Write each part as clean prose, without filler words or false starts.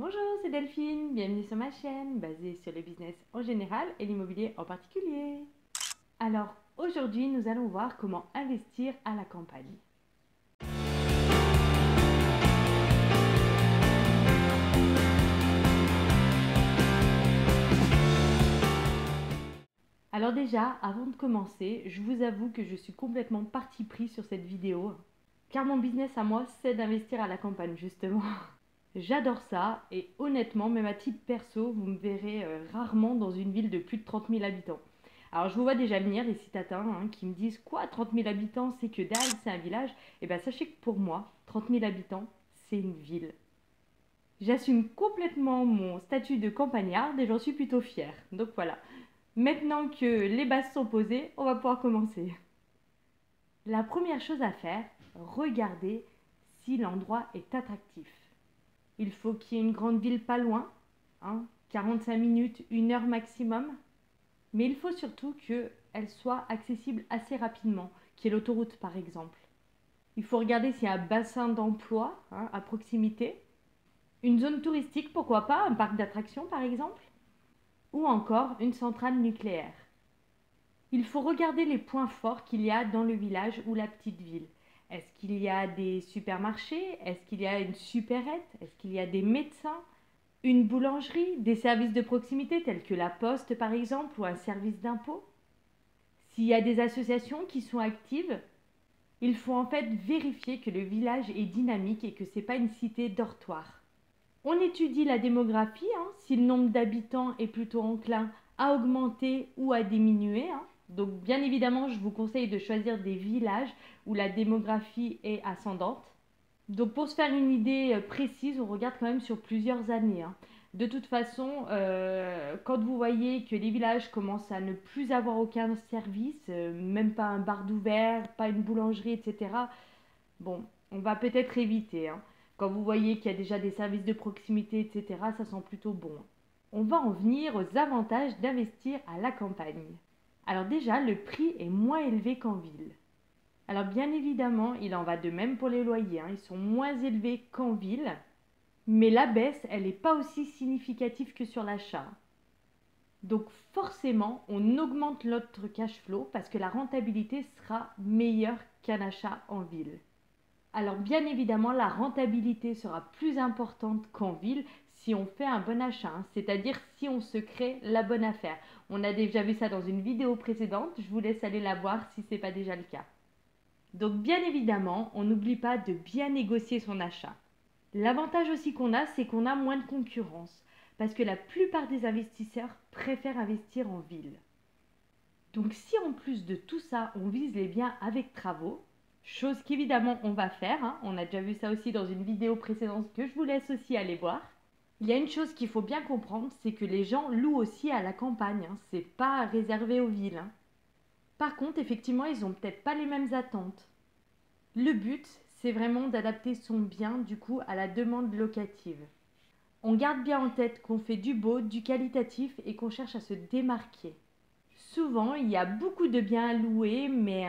Bonjour, c'est Delphine, bienvenue sur ma chaîne basée sur le business en général et l'immobilier en particulier. Alors aujourd'hui, nous allons voir comment investir à la campagne. Alors déjà, avant de commencer, je vous avoue que je suis complètement parti pris sur cette vidéo, car mon business à moi, c'est d'investir à la campagne justement. J'adore ça et honnêtement, même à titre perso, vous me verrez rarement dans une ville de plus de 30 000 habitants. Alors je vous vois déjà venir les citatins qui me disent quoi 30 000 habitants c'est que dalle, c'est un village. Et bien sachez que pour moi, 30 000 habitants, c'est une ville. J'assume complètement mon statut de campagnarde et j'en suis plutôt fière. Donc voilà, maintenant que les bases sont posées, on va pouvoir commencer. La première chose à faire, regardez si l'endroit est attractif. Il faut qu'il y ait une grande ville pas loin, 45 minutes, 1 heure maximum. Mais il faut surtout qu'elle soit accessible assez rapidement, qu'il y ait l'autoroute par exemple. Il faut regarder s'il y a un bassin d'emploi à proximité, une zone touristique, pourquoi pas, un parc d'attractions par exemple, ou encore une centrale nucléaire. Il faut regarder les points forts qu'il y a dans le village ou la petite ville. Est-ce qu'il y a des supermarchés? Est-ce qu'il y a une supérette? Est-ce qu'il y a des médecins? Une boulangerie? Des services de proximité tels que la poste par exemple ou un service d'impôt? S'il y a des associations qui sont actives, il faut en fait vérifier que le village est dynamique et que ce n'est pas une cité dortoir. On étudie la démographie, si le nombre d'habitants est plutôt enclin à augmenter ou à diminuer. Donc bien évidemment, je vous conseille de choisir des villages où la démographie est ascendante. Donc pour se faire une idée précise, on regarde quand même sur plusieurs années. De toute façon, quand vous voyez que les villages commencent à ne plus avoir aucun service, même pas un bar d'ouvert, pas une boulangerie, etc., bon, on va peut-être éviter. Quand vous voyez qu'il y a déjà des services de proximité, etc., ça sent plutôt bon. On va en venir aux avantages d'investir à la campagne. Alors déjà, le prix est moins élevé qu'en ville. Alors bien évidemment, il en va de même pour les loyers. Ils sont moins élevés qu'en ville, mais la baisse, elle n'est pas aussi significative que sur l'achat. Donc forcément, on augmente notre cash flow parce que la rentabilité sera meilleure qu'un achat en ville. Alors bien évidemment, la rentabilité sera plus importante qu'en ville si on fait un bon achat, c'est-à-dire si on se crée la bonne affaire. On a déjà vu ça dans une vidéo précédente, je vous laisse aller la voir si ce n'est pas déjà le cas. Donc bien évidemment, on n'oublie pas de bien négocier son achat. L'avantage aussi qu'on a, c'est qu'on a moins de concurrence, parce que la plupart des investisseurs préfèrent investir en ville. Donc si en plus de tout ça, on vise les biens avec travaux, chose qu'évidemment on va faire, on a déjà vu ça aussi dans une vidéo précédente que je vous laisse aussi aller voir. Il y a une chose qu'il faut bien comprendre, c'est que les gens louent aussi à la campagne, c'est pas réservé aux villes. Par contre, effectivement, ils n'ont peut-être pas les mêmes attentes. Le but, c'est vraiment d'adapter son bien du coup à la demande locative. On garde bien en tête qu'on fait du beau, du qualitatif et qu'on cherche à se démarquer. Souvent, il y a beaucoup de biens à louer, mais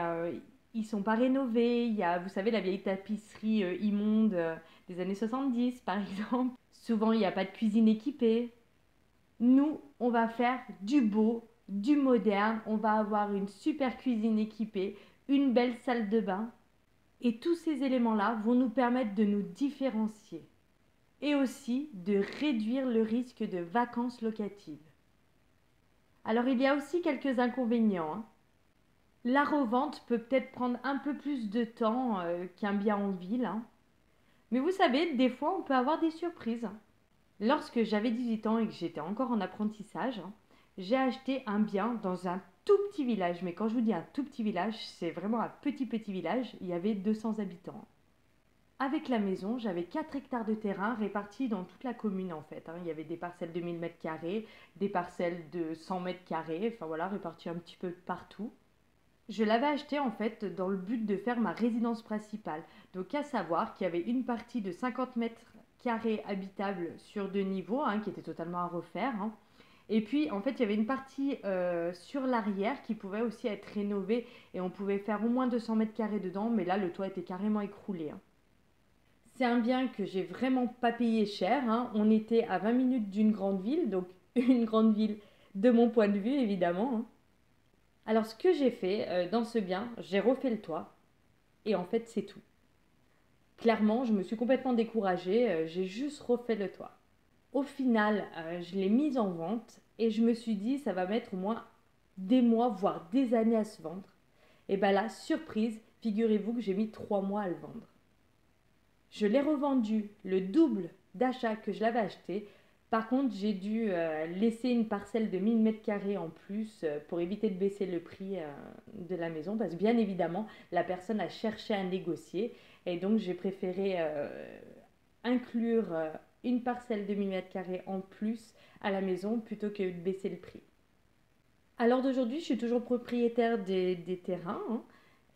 ils ne sont pas rénovés. Il y a, vous savez, la vieille tapisserie immonde des années 70, par exemple. Souvent, il n'y a pas de cuisine équipée. Nous, on va faire du beau, du moderne. On va avoir une super cuisine équipée, une belle salle de bain. Et tous ces éléments-là vont nous permettre de nous différencier et aussi de réduire le risque de vacances locatives. Alors il y a aussi quelques inconvénients. La revente peut peut-être prendre un peu plus de temps qu'un bien en ville. Mais vous savez, des fois on peut avoir des surprises. Lorsque j'avais 18 ans et que j'étais encore en apprentissage, j'ai acheté un bien dans un tout petit village. Mais quand je vous dis un tout petit village, c'est vraiment un petit village. Il y avait 200 habitants. Avec la maison, j'avais 4 hectares de terrain répartis dans toute la commune en fait. Il y avait des parcelles de 1000 mètres carrés, des parcelles de 100 mètres carrés, enfin voilà, réparties un petit peu partout. Je l'avais acheté en fait dans le but de faire ma résidence principale. Donc à savoir qu'il y avait une partie de 50 mètres carrés habitables sur 2 niveaux, qui était totalement à refaire. Et puis en fait il y avait une partie sur l'arrière qui pouvait aussi être rénovée et on pouvait faire au moins 200 mètres carrés dedans, mais là le toit était carrément écroulé. C'est un bien que j'ai vraiment pas payé cher, hein. On était à 20 minutes d'une grande ville, donc une grande ville de mon point de vue évidemment, hein. Alors ce que j'ai fait dans ce bien, j'ai refait le toit et en fait c'est tout. Clairement, je me suis complètement découragée, j'ai juste refait le toit. Au final, je l'ai mise en vente et je me suis dit ça va mettre au moins des mois, voire des années à se vendre. Et bien là, surprise, figurez-vous que j'ai mis 3 mois à le vendre. Je l'ai revendu le double d'achat que je l'avais acheté. Par contre, j'ai dû laisser une parcelle de 1000 mètres carrés en plus pour éviter de baisser le prix de la maison. Parce que bien évidemment, la personne a cherché à négocier. Et donc, j'ai préféré inclure une parcelle de 1000 mètres carrés en plus à la maison plutôt que de baisser le prix. À l'heure d'aujourd'hui, je suis toujours propriétaire des terrains, hein.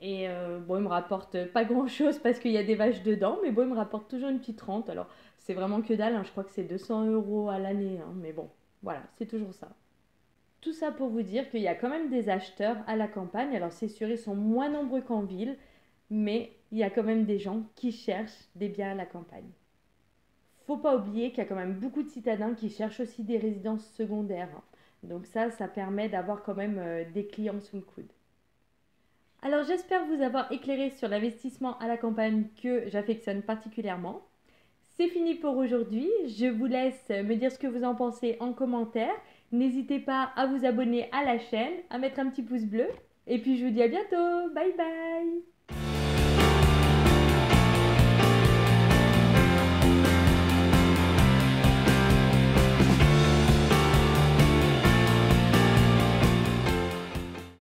Et bon, il me rapporte pas grand chose parce qu'il y a des vaches dedans, mais bon, il me rapporte toujours une petite rente. Alors, c'est vraiment que dalle, hein. Je crois que c'est 200 € à l'année, hein. Mais bon, voilà, c'est toujours ça. Tout ça pour vous dire qu'il y a quand même des acheteurs à la campagne. Alors, c'est sûr, ils sont moins nombreux qu'en ville, mais il y a quand même des gens qui cherchent des biens à la campagne. Faut pas oublier qu'il y a quand même beaucoup de citadins qui cherchent aussi des résidences secondaires, hein. Donc ça permet d'avoir quand même des clients sous le coude. Alors j'espère vous avoir éclairé sur l'investissement à la campagne que j'affectionne particulièrement. C'est fini pour aujourd'hui. Je vous laisse me dire ce que vous en pensez en commentaire. N'hésitez pas à vous abonner à la chaîne, à mettre un petit pouce bleu. Et puis je vous dis à bientôt. Bye bye.